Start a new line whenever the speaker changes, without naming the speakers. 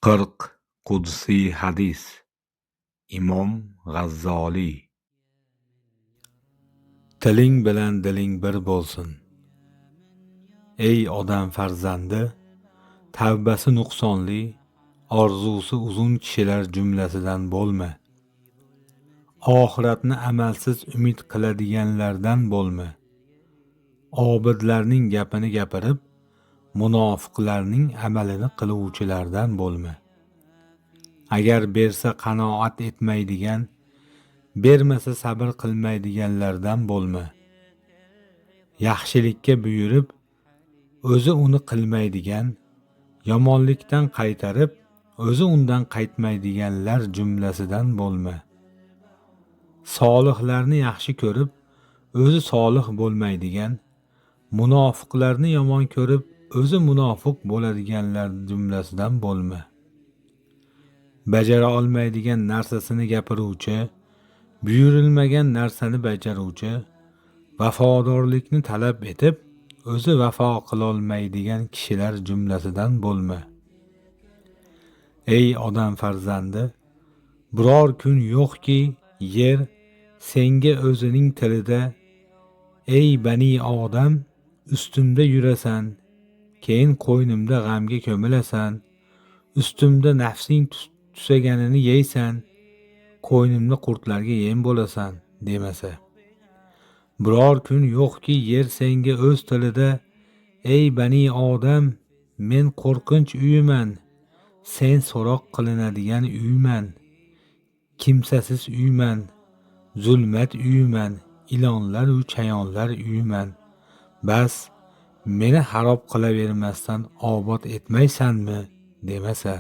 40 Qudsiy hadis. Imom G'azzoliy. Tiling bilan diling bir bo'lsin. Ey odam farzandi, tavbasi nuqsonli, orzusi uzun kishilar jumlasidan bo'lma. Oxiratni amalsiz umid qiladiganlardan bo'lma. Obidlarning gapini gapirib, munofiqlarning amalini qiluvchilardan bo'lma. Agar bersa qanoat etmaydigan, bermasa sabr qilmaydiganlardan bo'lma. Yaxshilikka buyurib, o'zi uni qilmaydigan, yomonlikdan qaytarib, o'zi undan qaytmaydiganlar jumlasidan bo'lma. Solihlarni yaxshi ko'rib, o'zi solih bo'lmaydigan, munofiqlarni yomon ko'rib, o'zi munofiq bo'ladiganlar jumlasidan bo'lma. Bajara olmaydigan narsasini gapiruvchi, buyurilmagan narsani bajaruvchi, vafodorlikni talab etib, o'zi vafo qilolmaydigan kishilar jumlasidan bo'lma. Ey odam farzandi, biror kun yo'qki, yer senga o'zining tilida, ey bani odam, ustimda yurasan, keyin qo'ynimda g'amga ko'milasan, ustimda nafsing tusaganini yeysan, qo'ynimda qurtlarga yem bo'lasan, demasa. Biror kun yo'qki, yer senga o'z tilida, ey bani odam, men qo'rqinch uyiman, sen so'roq qilinadigan uyman, kimsasiz uyman, zulmat uyman, ilonlar u chayonlar uyman. Bas, meni xarob qilavermasdan obod etmaysanmi, demasa.